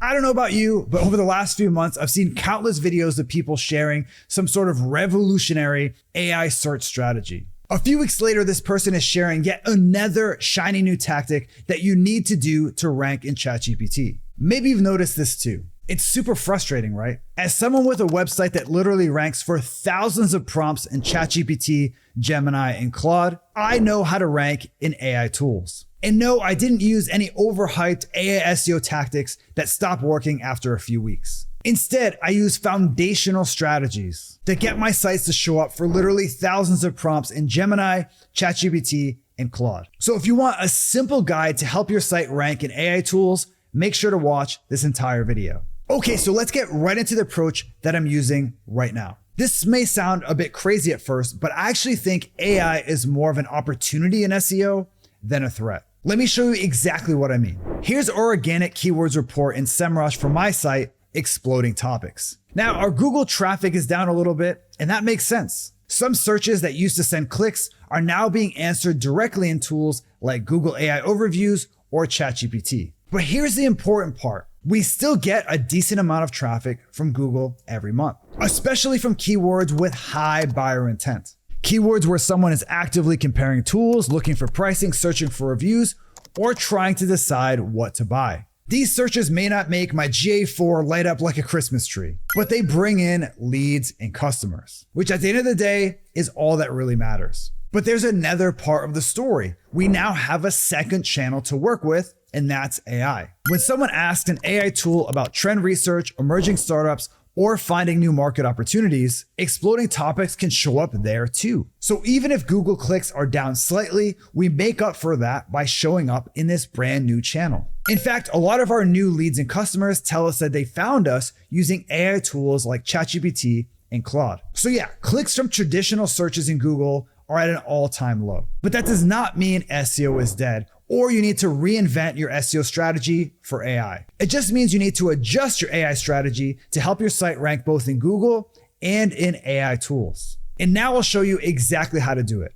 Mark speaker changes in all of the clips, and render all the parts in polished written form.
Speaker 1: I don't know about you, but over the last few months, I've seen countless videos of people sharing some sort of revolutionary AI search strategy. A few weeks later, this person is sharing yet another shiny new tactic that you need to do to rank in ChatGPT. Maybe you've noticed this too. It's super frustrating, right? As someone with a website that literally ranks for thousands of prompts in ChatGPT, Gemini, and Claude, I know how to rank in AI tools. And no, I didn't use any overhyped AI SEO tactics that stopped working after a few weeks. Instead, I use foundational strategies that get my sites to show up for literally thousands of prompts in Gemini, ChatGPT, and Claude. So if you want a simple guide to help your site rank in AI tools, make sure to watch this entire video. Okay, so let's get right into the approach that I'm using right now. This may sound a bit crazy at first, but I actually think AI is more of an opportunity in SEO than a threat. Let me show you exactly what I mean. Here's our organic keywords report in Semrush for my site, Exploding Topics. Now, our Google traffic is down a little bit, and that makes sense. Some searches that used to send clicks are now being answered directly in tools like Google AI Overviews or ChatGPT. But here's the important part. We still get a decent amount of traffic from Google every month, especially from keywords with high buyer intent. Keywords where someone is actively comparing tools, looking for pricing, searching for reviews, or trying to decide what to buy. These searches may not make my GA4 light up like a Christmas tree, but they bring in leads and customers, which at the end of the day is all that really matters. But there's another part of the story. We now have a second channel to work with, and that's AI. When someone asks an AI tool about trend research, emerging startups, or finding new market opportunities, Exploding Topics can show up there too. So even if Google clicks are down slightly, we make up for that by showing up in this brand new channel. In fact, a lot of our new leads and customers tell us that they found us using AI tools like ChatGPT and Claude. So yeah, clicks from traditional searches in Google are at an all-time low. But that does not mean SEO is dead, or you need to reinvent your SEO strategy for AI. It just means you need to adjust your AI strategy to help your site rank both in Google and in AI tools. And now I'll show you exactly how to do it.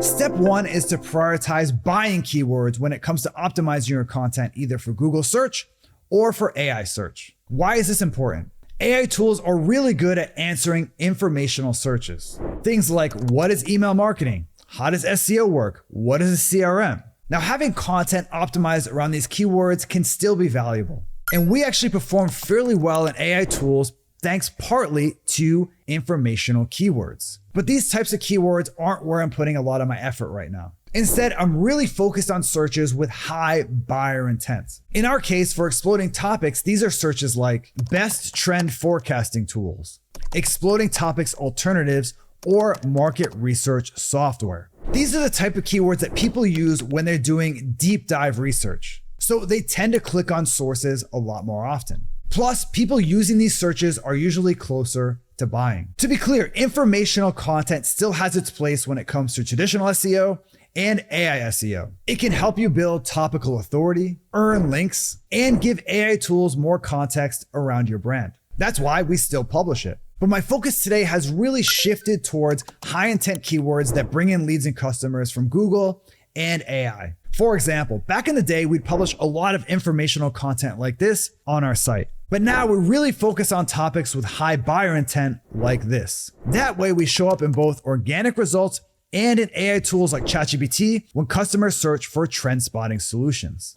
Speaker 1: Step one is to prioritize buying keywords when it comes to optimizing your content, either for Google search or for AI search. Why is this important? AI tools are really good at answering informational searches. Things like, what is email marketing? How does SEO work? What is a CRM? Now, having content optimized around these keywords can still be valuable. And we actually perform fairly well in AI tools thanks partly to informational keywords. But these types of keywords aren't where I'm putting a lot of my effort right now. Instead, I'm really focused on searches with high buyer intent. In our case, for Exploding Topics, these are searches like best trend forecasting tools, Exploding Topics alternatives, or market research software. These are the type of keywords that people use when they're doing deep dive research. So they tend to click on sources a lot more often. Plus, people using these searches are usually closer to buying. To be clear, informational content still has its place when it comes to traditional SEO and AI SEO. It can help you build topical authority, earn links, and give AI tools more context around your brand. That's why we still publish it. But my focus today has really shifted towards high intent keywords that bring in leads and customers from Google and AI. For example, back in the day, we'd publish a lot of informational content like this on our site. But now we really focus on topics with high buyer intent like this. That way we show up in both organic results and in AI tools like ChatGPT when customers search for trend spotting solutions.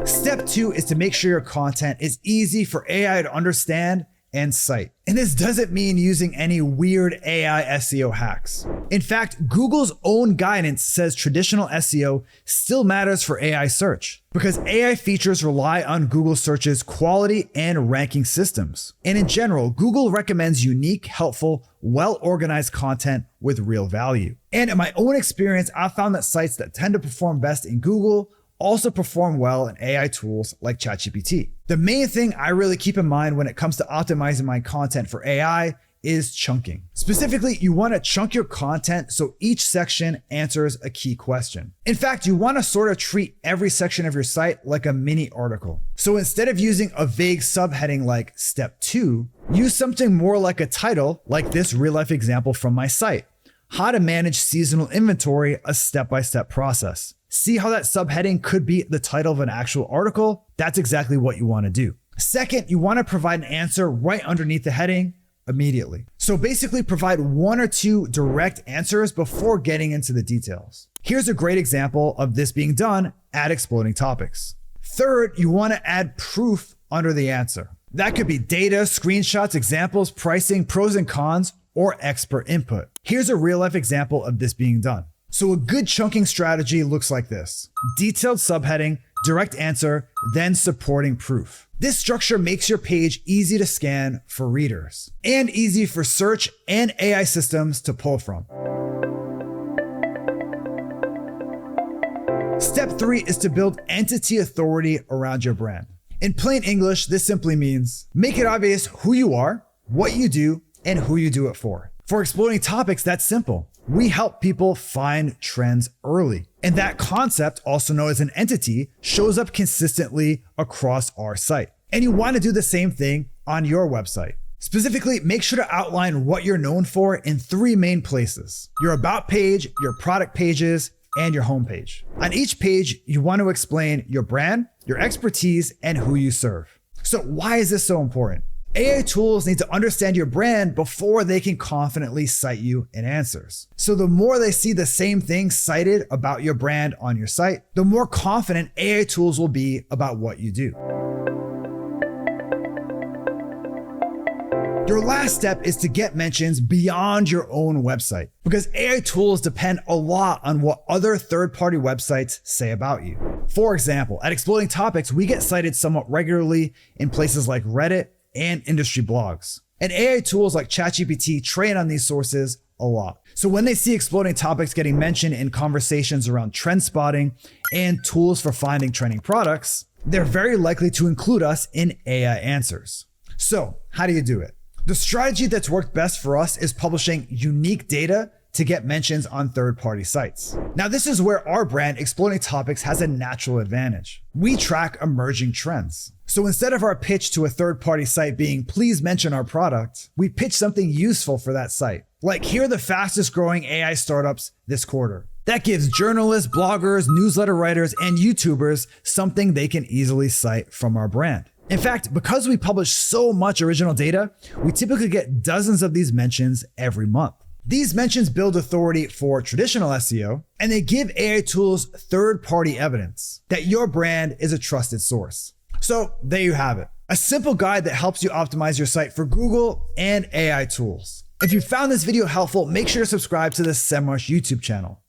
Speaker 1: Step two is to make sure your content is easy for AI to understand and cite. And this doesn't mean using any weird AI SEO hacks. In fact, Google's own guidance says traditional SEO still matters for AI search because AI features rely on Google search's quality and ranking systems. And in general, Google recommends unique, helpful, well-organized content with real value. And in my own experience, I've found that sites that tend to perform best in Google also perform well in AI tools like ChatGPT. The main thing I really keep in mind when it comes to optimizing my content for AI is chunking. Specifically, you want to chunk your content so each section answers a key question. In fact, you want to sort of treat every section of your site like a mini article. So instead of using a vague subheading like step 2, use something more like a title, like this real life example from my site. How to manage seasonal inventory, a step-by-step process. See how that subheading could be the title of an actual article? That's exactly what you want to do. Second, you want to provide an answer right underneath the heading immediately. So basically provide 1 or 2 direct answers before getting into the details. Here's a great example of this being done at Exploding Topics. Third, you want to add proof under the answer. That could be data, screenshots, examples, pricing, pros and cons, or expert input. Here's a real-life example of this being done. So a good chunking strategy looks like this: detailed subheading, direct answer, then supporting proof. This structure makes your page easy to scan for readers and easy for search and AI systems to pull from. Step 3 is to build entity authority around your brand. In plain English, this simply means make it obvious who you are, what you do, and who you do it for. For Exploding Topics, that's simple. We help people find trends early. And that concept, also known as an entity, shows up consistently across our site. And you want to do the same thing on your website. Specifically, make sure to outline what you're known for in 3 main places: your about page, your product pages, and your homepage. On each page, you want to explain your brand, your expertise, and who you serve. So why is this so important? AI tools need to understand your brand before they can confidently cite you in answers. So the more they see the same thing cited about your brand on your site, the more confident AI tools will be about what you do. Your last step is to get mentions beyond your own website, because AI tools depend a lot on what other third-party websites say about you. For example, at Exploding Topics, we get cited somewhat regularly in places like Reddit and industry blogs. And AI tools like ChatGPT train on these sources a lot. So when they see Exploding Topics getting mentioned in conversations around trend spotting and tools for finding trending products, they're very likely to include us in AI answers. So how do you do it? The strategy that's worked best for us is publishing unique data to get mentions on third-party sites. Now, this is where our brand, Exploding Topics, has a natural advantage. We track emerging trends. So instead of our pitch to a third-party site being, please mention our product, we pitch something useful for that site. Like, here are the fastest growing AI startups this quarter. That gives journalists, bloggers, newsletter writers, and YouTubers something they can easily cite from our brand. In fact, because we publish so much original data, we typically get dozens of these mentions every month. These mentions build authority for traditional SEO, and they give AI tools third-party evidence that your brand is a trusted source. So there you have it, a simple guide that helps you optimize your site for Google and AI tools. If you found this video helpful, make sure to subscribe to the Semrush YouTube channel.